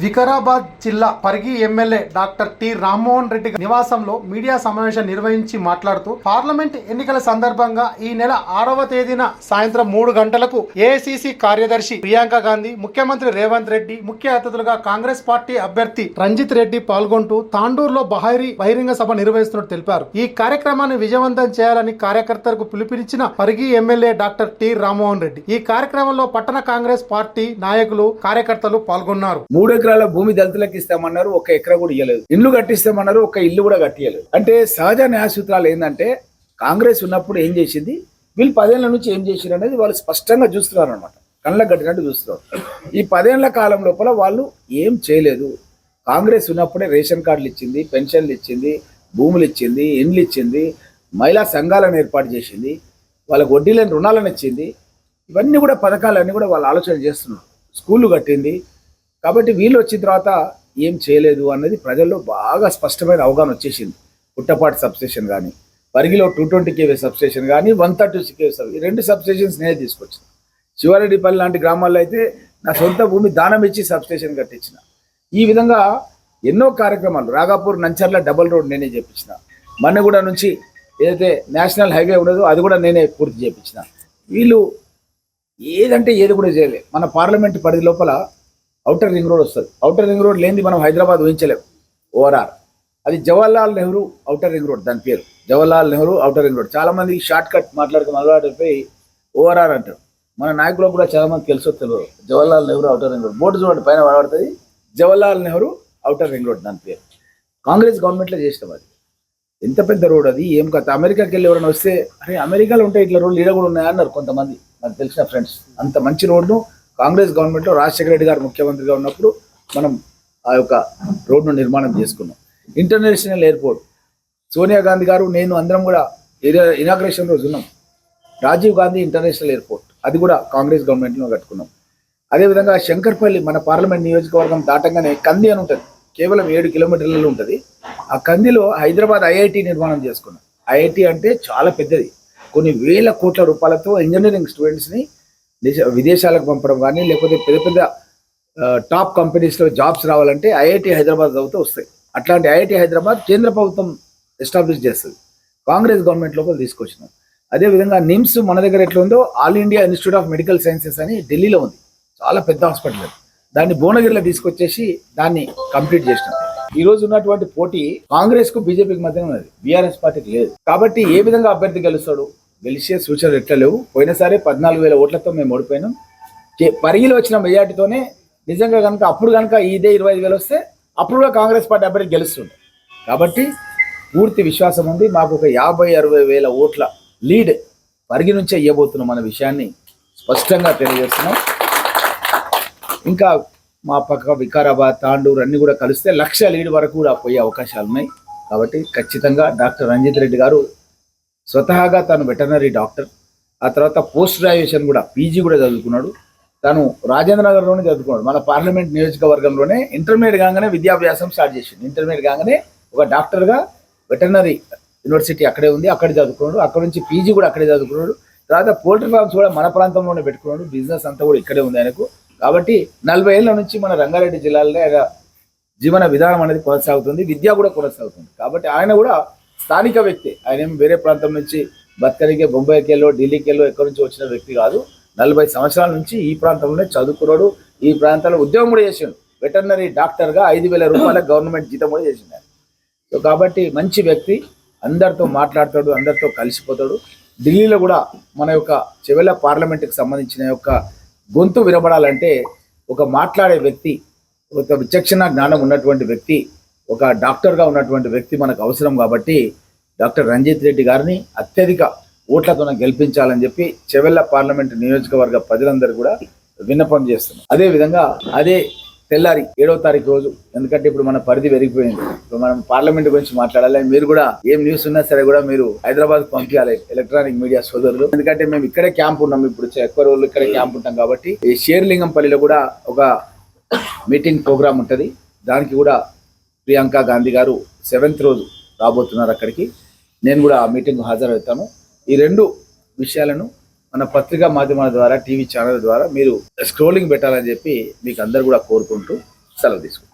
వికారాబాద్ జిల్లా Parigi MLA doctor T Rammohan Reddy నివాసంలో media సమావేశం నిర్వహించి మాట్లాడుతూ పార్లమెంట్ ఎన్నికల సందర్భంగా ఈ నెల 6వ తేదీన సాయంత్రం 3 గంటలకు ఏఐసిసి కార్యదర్శి ప్రియాంక గాంధీ, ముఖ్యమంత్రి రేవంత్ రెడ్డి, ముఖ్య అతిథులుగా కాంగ్రెస్ పార్టీ అభ్యర్థి రంజిత్ రెడ్డి పాల్గొంటూ తాండూరులో బహిరంగ సభ నిర్వహిస్తున్నట్టు తెలిపారు. ఈ కార్యక్రమాన్ని విజయవంతం చేయాలని కార్యకర్తలకు పిలుపునిచ్చిన Parigi MLA doctor T Rammohan Reddy ఈ కార్యక్రమంలో పట్టణ కాంగ్రెస్ పార్టీ నాయకులు, కార్యకర్తలు పాల్గొన్నారు. 3 ఎకరాల భూమి దళితులకు ఇస్తామన్నారు, 1 ఎకరా కూడా ఇవ్వలేదు. ఇల్లు కట్టిస్తామన్నారు, 1 ఇల్లు కూడా కట్టియలేదు. అంటే సహజ న్యాయ సూత్రాలు ఏంటంటే కాంగ్రెస్ ఉన్నప్పుడు ఏం చేసింది, వీళ్ళు 10 ఏళ్ల నుంచి ఏం చేసిరు అనేది వాళ్ళు స్పష్టంగా చూస్తున్నారు అనమాట. కళ్ళకు కట్టినట్టు చూస్తున్నారు. ఈ 10 ఏళ్ల కాలం లోపల వాళ్ళు ఏం చేయలేదు. కాంగ్రెస్ ఉన్నప్పుడే రేషన్ కార్డులు ఇచ్చింది, పెన్షన్లు ఇచ్చింది, భూములు ఇచ్చింది, ఇండ్లు ఇచ్చింది, మహిళా సంఘాలను ఏర్పాటు చేసింది, వాళ్ళకు వడ్డీ లేని రుణాలను ఇచ్చింది. ఇవన్నీ కూడా పథకాలన్నీ కూడా వాళ్ళు ఆలోచన చేస్తున్నారు. స్కూళ్ళు కట్టింది. కాబట్టి వీళ్ళు వచ్చిన తర్వాత ఏం చేయలేదు అన్నది ప్రజల్లో బాగా స్పష్టమైన అవగాహన వచ్చేసింది. పుట్టపాటి సబ్స్టేషన్ కానీ, పరిగిలో 220 kV సబ్స్టేషన్ కానీ, 136 kV ఈ 2 సబ్స్టేషన్స్ నేనే తీసుకొచ్చిన. శివారెడ్డిపల్లి లాంటి గ్రామాల్లో అయితే నా సొంత భూమి దానం ఇచ్చి సబ్స్టేషన్ కట్టించిన. ఈ విధంగా ఎన్నో కార్యక్రమాలు, రాగాపూర్ నంచర్ల డబుల్ రోడ్ నేనే చేపించిన. మన్నగూడ నుంచి ఏదైతే నేషనల్ హైవే ఉన్నదో అది కూడా నేనే పూర్తి చేపించిన. వీళ్ళు ఏదంటే ఏది కూడా చేయలేదు. మన పార్లమెంట్ పరిధి లోపల ఔటర్ రింగ్ రోడ్ వస్తుంది. ఔటర్ రింగ్ రోడ్ లేనిది మనం హైదరాబాద్ ఊహించలేము. ఓఆర్ఆర్ అది Jawaharlal Nehru outer ring road, దాని పేరు Jawaharlal Nehru outer ring road. చాలా మంది షార్ట్ కట్ మాట్లాడుకుని అలవాటుపోయి ఓఆర్ఆర్ అంటారు. మన నాయకులకు కూడా చాలా మంది తెలియదు. Jawaharlal Nehru outer ring road board చూడండి, పైన పడుతుంది Jawaharlal Nehru outer ring road, దాని పేరు. కాంగ్రెస్ గవర్నమెంట్లో చేసినాం. అది ఎంత పెద్ద రోడ్, అది ఏం కథ. అమెరికాకి వెళ్ళి ఎవరైనా వస్తే అరే అమెరికాలో ఉంటే ఇట్లా రోడ్లు ఈడ కూడా ఉన్నాయా అన్నారు కొంతమంది నాకు తెలిసిన ఫ్రెండ్స్. అంత మంచి రోడ్ను కాంగ్రెస్ గవర్నమెంట్లో రాజశేఖర రెడ్డి గారు ముఖ్యమంత్రిగా ఉన్నప్పుడు మనం ఆ యొక్క రోడ్ను నిర్మాణం చేసుకున్నాం. ఇంటర్నేషనల్ ఎయిర్పోర్ట్ సోనియా గాంధీ గారు, నేను అందరం కూడా ఇనాగ్రేషన్ రోజు ఉన్నాం. రాజీవ్ గాంధీ ఇంటర్నేషనల్ ఎయిర్పోర్ట్ అది కూడా కాంగ్రెస్ గవర్నమెంట్లో కట్టుకున్నాం. అదేవిధంగా శంకర్పల్లి మన పార్లమెంట్ నియోజకవర్గం దాటంగానే కంది అని ఉంటుంది, కేవలం 7 కిలోమీటర్లలో ఉంటుంది. ఆ కందిలో హైదరాబాద్ ఐఐటి నిర్మాణం చేసుకున్నాం. ఐఐటి అంటే చాలా పెద్దది. కొన్ని వేల కోట్ల రూపాయలతో ఇంజనీరింగ్ స్టూడెంట్స్ని విదేశాలకు పంపడం కానీ, లేకపోతే పెద్ద పెద్ద టాప్ కంపెనీస్లో జాబ్స్ రావాలంటే ఐఐటి హైదరాబాద్ చదివితే వస్తాయి. అట్లాంటి ఐఐటి హైదరాబాద్ కేంద్ర ప్రభుత్వం ఎస్టాబ్లిష్ చేస్తుంది. కాంగ్రెస్ గవర్నమెంట్ లోపల తీసుకొచ్చినాం. అదేవిధంగా నిమ్స్ మన దగ్గర ఎట్లా ఉందో all India institute of medical sciences అని ఢిల్లీలో ఉంది, చాలా పెద్ద హాస్పిటల్. దాన్ని భువనగిరిలో తీసుకొచ్చేసి దాన్ని కంప్లీట్ చేసినాం. ఈ రోజు ఉన్నటువంటి పోటీ కాంగ్రెస్ కు బీజేపీకి మధ్యన ఉన్నది, బీఆర్ఎస్ పార్టీకి లేదు. కాబట్టి ఏ విధంగా అభ్యర్థి గెలుస్తాడు, గెలిచే సూచనలు ఎట్లా లేవు. పోయినసారి 14,000 ఓట్లతో మేము ఓడిపోయినాం. పరిగిలో వచ్చిన మెజార్టీతోనే నిజంగా కనుక అప్పుడు కనుక ఇదే 25,000 వస్తే అప్పుడు కూడా కాంగ్రెస్ పార్టీ అభ్యర్థి గెలుస్తుంది. కాబట్టి పూర్తి విశ్వాసం ఉంది. మాకు ఒక 50-60 వేల ఓట్ల లీడ్ పరిగి నుంచే ఇవ్వబోతున్నాం అనే విషయాన్ని స్పష్టంగా తెలియజేస్తున్నాం. ఇంకా మా పక్క వికారాబాద్, తాండూరు అన్ని కూడా కలిస్తే 1,00,000 లీడ్ వరకు కూడా పోయే అవకాశాలు ఉన్నాయి. కాబట్టి ఖచ్చితంగా డాక్టర్ రంజిత్ రెడ్డి గారు స్వతహాగా తను వెటర్నరీ డాక్టర్, ఆ తర్వాత పోస్ట్ గ్రాడ్యుయేషన్ కూడా పీజీ కూడా చదువుకున్నాడు. తను రాజేంద్ర నగర్లోనే చదువుకున్నాడు. మన పార్లమెంట్ నియోజకవర్గంలోనే ఇంటర్మీడియట్ కాగానే విద్యాభ్యాసం స్టార్ట్ చేసింది. ఇంటర్మీడియట్ కాగానే ఒక డాక్టర్గా వెటర్నరీ యూనివర్సిటీ అక్కడే ఉంది, అక్కడే చదువుకున్నాడు. అక్కడ నుంచి పీజీ కూడా అక్కడే చదువుకున్నాడు. తర్వాత పోల్ట్రీ ఫార్మ్స్ కూడా మన ప్రాంతంలోనే పెట్టుకున్నాడు. బిజినెస్ అంతా కూడా ఇక్కడే ఉంది ఆయనకు. కాబట్టి 40 ఏళ్ల నుంచి మన రంగారెడ్డి జిల్లాలో జీవన విధానం అనేది కొనసాగుతుంది, విద్య కూడా కొనసాగుతుంది. కాబట్టి ఆయన కూడా స్థానిక వ్యక్తి. ఆయన ఏం వేరే ప్రాంతం నుంచి బతకనికే బొంబాయికి వెళ్ళో ఢిల్లీకి వెళ్ళో ఎక్కడి నుంచి వచ్చిన వ్యక్తి కాదు. 40 సంవత్సరాల నుంచి ఈ ప్రాంతంలోనే చదువుకున్నాడు. ఈ ప్రాంతంలో ఉద్యోగం కూడా చేసాడు. వెటర్నరీ డాక్టర్గా 5,000 రూపాయల గవర్నమెంట్ జీతం కూడా చేసిండు. సో కాబట్టి మంచి వ్యక్తి, అందరితో మాట్లాడతాడు, అందరితో కలిసిపోతాడు. ఢిల్లీలో కూడా మన యొక్క చివరి పార్లమెంట్కి సంబంధించిన యొక్క గొంతు వినబడాలంటే ఒక మాట్లాడే వ్యక్తి, ఒక విచక్షణ జ్ఞానం ఉన్నటువంటి వ్యక్తి, ఒక డాక్టర్గా ఉన్నటువంటి వ్యక్తి మనకు అవసరం. కాబట్టి డాక్టర్ రంజిత్ రెడ్డి గారిని అత్యధిక ఓట్లతో గెలిపించాలని చెప్పి చెవెళ్ళ పార్లమెంట్ నియోజకవర్గ ప్రజలందరూ కూడా విన్నపం చేస్తున్నాం. అదేవిధంగా అదే తెల్లారి 7వ తారీఖు రోజు, ఎందుకంటే ఇప్పుడు మన పరిధి పెరిగిపోయింది, ఇప్పుడు మనం పార్లమెంట్ గురించి మాట్లాడాలి. మీరు కూడా ఏం న్యూస్ ఉన్నా సరే కూడా మీరు హైదరాబాద్ పంపించాలి, ఎలక్ట్రానిక్ మీడియా సోదరులు. ఎందుకంటే మేము ఇక్కడే క్యాంప్ ఉన్నాం, ఇప్పుడు ఎక్కువ రోజులు ఇక్కడే క్యాంప్ ఉంటాం. కాబట్టి ఈ షేర్లింగంపల్లిలో కూడా ఒక మీటింగ్ ప్రోగ్రామ్ ఉంటుంది. దానికి కూడా ప్రియాంక గాంధీ గారు 7th రోజు రాబోతున్నారు అక్కడికి. నేను కూడా ఆ మీటింగ్ హాజరవుతాను. ఈ 2 విషయాలను మన పత్రికా మాధ్యమాల ద్వారా, టీవీ ఛానల్ ద్వారా మీరు స్క్రోలింగ్ పెట్టాలని చెప్పి మీకు అందరు కూడా కోరుకుంటూ సెలవు తీసుకుంటాం.